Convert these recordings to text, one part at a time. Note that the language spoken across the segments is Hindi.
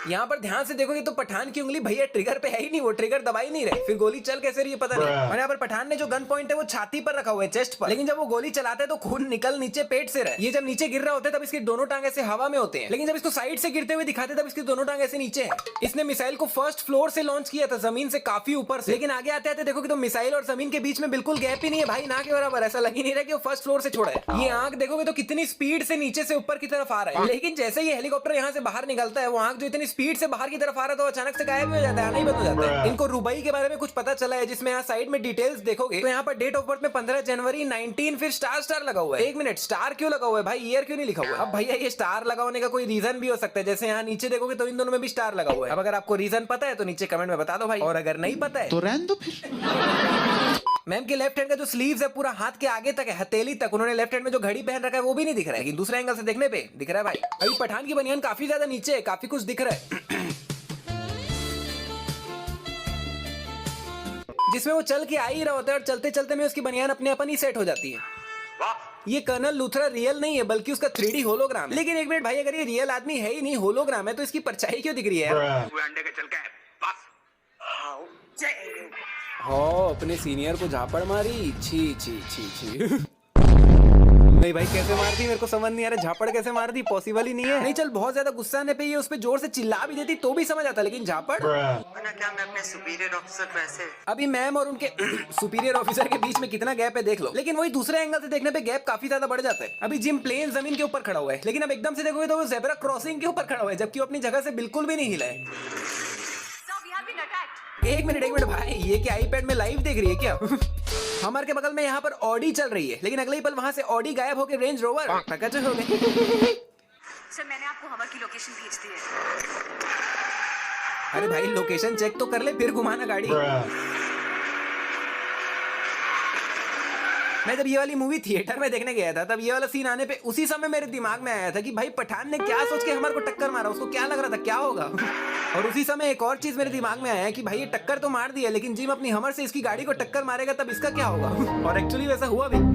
यहाँ पर ध्यान से देखोगे तो पठान की उंगली भैया ट्रिगर पे है ही नहीं, वो ट्रिगर दबा ही नहीं रहे, फिर गोली चल कैसे रही है पता नहीं। और यहाँ पर पठान ने जो गन पॉइंट है वो छाती पर रखा हुआ है, चेस्ट पर, लेकिन जब वो गोली चलाता है तो खून निकल नीचे पेट से रहे। ये जब नीचे गिर रहा होता है तब इसकी दोनों टांग ऐसे हवा में होते हैं, लेकिन जब इसको साइड से गिरते हुए दिखाते तब इसकी दोनों टांग ऐसे नीचे है। इसने मिसाइल को फर्स्ट फ्लोर से लॉन्च किया था, जमीन से काफी ऊपर से, लेकिन आगे आते आते देखोगे तो मिसाइल और जमीन के बीच में बिल्कुल गैप ही नहीं है भाई, ना के बराबर। ऐसा लग ही नहीं रहा कि वो फर्स्ट फ्लोर से छोड़ा है। ये आंख देखोगे तो कितनी स्पीड से नीचे से ऊपर की तरफ आ रहा है, लेकिन जैसे ये हेलीकॉप्टर यहाँ से बाहर निकलता है वो आंख जो इतनी स्पीड से बाहर की तरफ आ रहा है तो अचानक से गायब हो जाता है, आना ही बंद हो जाता है। इनको रुबई के बारे में कुछ पता चला है, जिसमें यहाँ साइड में डिटेल्स देखोगे तो यहाँ पर डेट ऑफ बर्थ में 15 जनवरी 19 फिर स्टार स्टार लगा हुआ है। एक मिनट, स्टार क्यों लगा हुआ है भाई, ईयर क्यों नहीं लिखा हुआ है? अब भैया ये स्टार लगाने का कोई रीजन भी हो सकता है, जैसे यहाँ नीचे देखोगे तो इन दोनों में भी स्टार लगा हुआ है। अब अगर आपको रीजन पता है तो नीचे कमेंट में बता दो भाई, और अगर नहीं पता है तो रहने दो फिर। मैम के लेफ्ट हैंड का जो स्लीव्स है पूरा हाथ के आगे तक है, हथेली तक। उन्होंने लेफ्ट हैंड में जो घड़ी पहन रखा है वो भी नहीं दिख रहा है, लेकिन दूसरे एंगल से देखने पे दिख रहा है भाई। अभी पठान की बनियान काफी ज्यादा नीचे है, काफी कुछ दिख रहा है जिसमें वो चल के आ ही रहा होता है और चलते चलते में उसकी बनियान अपने अपन ही सेट हो जाती है। ये कर्नल लूथरा रियल नहीं है बल्कि उसका 3D होलोग्राम है। लेकिन एक मिनट भाई, अगर ये रियल आदमी है ही नहीं, होलोग्राम है, तो इसकी परछाई क्यों दिख रही है यार? अंडे के चल के बस। हाँ, अपने सीनियर को झापड़ मारी, छी छी छी छी नहीं भाई, कैसे मार दी मेरे को समझ नहीं आ रहा, झापड़ कैसे मार दी, पॉसिबल ही नहीं है। नहीं चल, बहुत ज्यादा गुस्सा आने पे ये उस पे जोर से चिल्ला भी देती तो भी समझ आता, लेकिन झापड़ क्या मैं अपने सुपीरियर ऑफिसर को ऐसे। अभी मैम और उनके सुपीरियर ऑफिसर के बीच में कितना गैप है देख लो, लेकिन वही दूसरे एंगल से देखने पे गैप काफी ज्यादा बढ़ जाता है। अभी जिम प्लेन जमीन के ऊपर खड़ा हुआ है, लेकिन अब एकदम से देखोगे तो वो ज़ेब्रा क्रॉसिंग के ऊपर खड़ा हुआ है, जबकि वो अपनी जगह से बिल्कुल भी नहीं हिला है। एक मिनट भाई, ये क्या आईपैड में लाइव देख रही है क्या? हमारे के बगल में यहाँ पर ऑडी चल रही है, लेकिन अगले ही पल वहाँ से ऑडी गायब होकर रेंज रोवर प्रकट हो गई। सर, मैंने आपको हमर की लोकेशन भेज दी है। अरे भाई, लोकेशन चेक तो कर ले फिर घुमाना गाड़ी। मैं जब ये वाली मूवी थिएटर में देखने गया था तब ये वाला सीन आने पे उसी समय मेरे दिमाग में आया था कि भाई पठान ने क्या सोच के हमारे को टक्कर मारा, उसको क्या लग रहा था क्या होगा। और उसी समय एक और चीज मेरे दिमाग में आया कि भाई ये टक्कर तो मार दी है, लेकिन जिम अपनी हमर से इसकी गाड़ी को टक्कर मारेगा तब इसका क्या होगा। और एक्चुअली वैसा हुआ भी।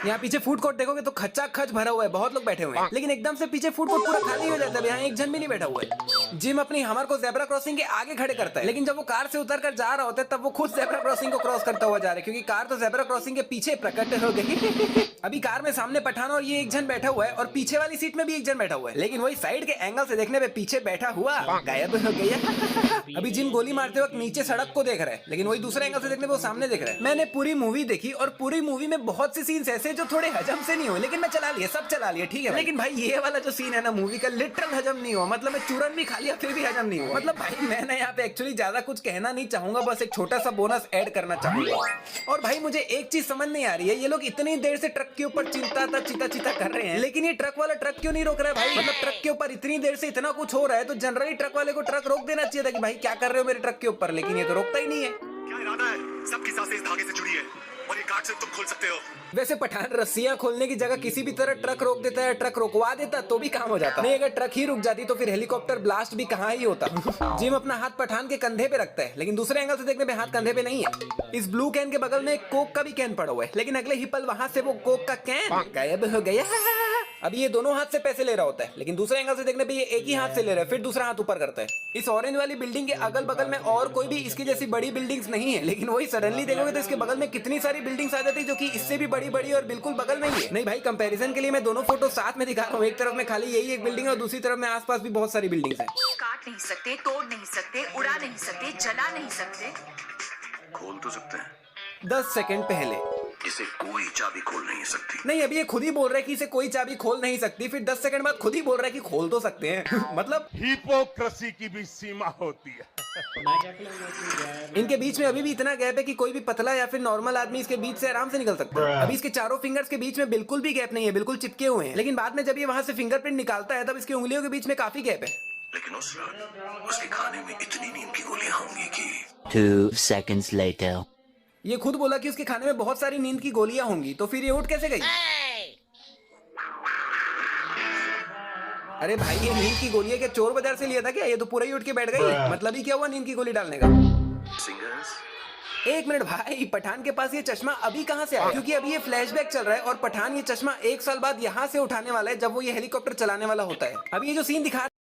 यहाँ पीछे फूड कोर्ट देखोगे तो खच्चा खच भरा हुआ है, बहुत लोग बैठे हुए हैं, लेकिन एकदम से पीछे फूड कोर्ट पूरा खाली हो जाता है, यहाँ एक जन भी नहीं बैठा हुआ है। जिम अपनी हमर को ज़ेब्रा क्रॉसिंग के आगे खड़े करता है, लेकिन जब वो कार से उतर कर जा रहा होता है तब वो खुद ज़ेब्रा क्रॉसिंग को क्रॉस करता हुआ जा रहा है, क्योंकि कार तो ज़ेब्रा क्रॉसिंग के पीछे प्रकट हो गई। अभी कार में सामने पठान और ये एक जन बैठा हुआ है, और पीछे वाली सीट में भी एक जन बैठा हुआ है, लेकिन वही साइड के एंगल से देखने पे पीछे बैठा हुआ गायब हो गया। अभी जिम गोली मारते वक्त नीचे सड़क को देख रहा है, लेकिन वही दूसरे एंगल से देखने पे वो सामने देख रहा है। मैंने पूरी मूवी देखी और पूरी मूवी में बहुत से सीन्स ऐसे जो थोड़े हजम से नहीं हुए, लेकिन मैं चला लिया, सब चला लिया, ठीक है। लेकिन भाई ये वाला जो सीन है ना मूवी का, लिटरल हजम नहीं हुआ। मतलब मैं चूरन भी खा लिया फिर भी हजम नहीं हुआ। मतलब भाई मैं ना यहाँ पे एक्चुअली ज्यादा कुछ कहना नहीं चाहूंगा, बस एक छोटा सा बोनस ऐड करना चाहूंगा। और भाई मुझे एक चीज समझ नहीं आ रही है, ये लोग इतनी देर से ट्रक के ऊपर चिंता चीता कर रहे हैं, लेकिन ये ट्रक वाला ट्रक क्यों नहीं रोक रहा है भाई? मतलब ट्रक के ऊपर इतनी देर से इतना कुछ हो रहा है तो जनरली ट्रक वाले को ट्रक रोक देना चाहिए था कि भाई क्या कर रहे हो मेरे ट्रक के ऊपर, लेकिन ये तो रोकता ही नहीं है। क्या इरादा है? सबकी सांसें इस धागे से जुड़ी है और ये कार्ड से तुम खोल सकते हो। वैसे पठान रस्सियां खोलने की जगह किसी भी तरह ट्रक रोक देता है, ट्रक रोकवा देता तो भी काम हो जाता। नहीं, अगर ट्रक ही रुक जाती तो फिर हेलीकॉप्टर ब्लास्ट भी कहाँ ही होता। जिम अपना हाथ पठान के कंधे पे रखता है, लेकिन दूसरे एंगल से देखने पे हाथ कंधे पे नहीं है। इस ब्लू कैन के बगल में एक कोक का भी कैन पड़ा हुआ है, लेकिन अगले ही पल वहां से वो कोक का कैन गायब हो गया। अभी ये दोनों हाथ से पैसे ले रहा होता है, लेकिन दूसरे एंगल से देखने पे ये एक ही हाथ से ले रहा है, फिर दूसरा हाथ ऊपर करता है। इस ऑरेंज वाली बिल्डिंग के अगल बगल में और कोई भी इसकी जैसी बड़ी बिल्डिंग्स नहीं है, लेकिन वही सडनली देखोगे तो इसके बगल में कितनी सारी बिल्डिंग्स आ जाती है जो कि इससे भी बड़ी बड़ी और बिल्कुल बगल में ही है। नहीं भाई, कंपैरिजन के लिए मैं दोनों फोटो साथ में दिखा रहा हूँ, एक तरफ में खाली यही एक बिल्डिंग है और दूसरी तरफ में आसपास भी बहुत सारी बिल्डिंग्स हैं। काट नहीं सकते, तोड़ नहीं सकते, उड़ा नहीं सकते, जला नहीं सकते। खोल तो सकते हैं। 10 सेकंड पहले इसे कोई चाबी खोल नहीं सकती। नहीं, अभी ये खुद ही बोल रहा है कि इसे कोई चाबी खोल नहीं सकती, फिर 10 सेकंड बाद खुद ही बोल रहा है कि खोल तो सकते हैं। मतलब हिपोक्रेसी की भी सीमा होती है। इनके बीच में अभी भी इतना गैप है कि कोई भी पतला या फिर नॉर्मल आदमी इसके बीच से आराम से निकल सकता है। अभी इसके चारों फिंगर्स के बीच में बिल्कुल भी गैप नहीं है, बिल्कुल चिपके हुए हैं, लेकिन बाद में जब ये वहां से फिंगरप्रिंट निकालता है तब इसकी उंगलियों के बीच में काफी गैप है। लेकिन उस रात उसके खाने में इतनी नींद की गोलियां होंगी कि 2 seconds later. ये खुद बोला कि उसके खाने में बहुत सारी नींद की गोलियां होंगी, तो फिर ये उठ कैसे गई? अरे भाई, ये नींद की गोलियां क्या चोर बाजार से लिया था क्या? ये तो पूरा ही उठ के बैठ गई। मतलब ही क्या हुआ नींद की गोली डालने का? सिंगर्स एक मिनट भाई, पठान के पास ये चश्मा अभी कहाँ से आया? क्योंकि अभी ये फ्लैशबैक चल रहा है और पठान ये चश्मा 1 साल बाद यहाँ से उठाने वाला है जब वो ये हेलीकॉप्टर चलाने वाला होता है। अब ये जो सीन दिखा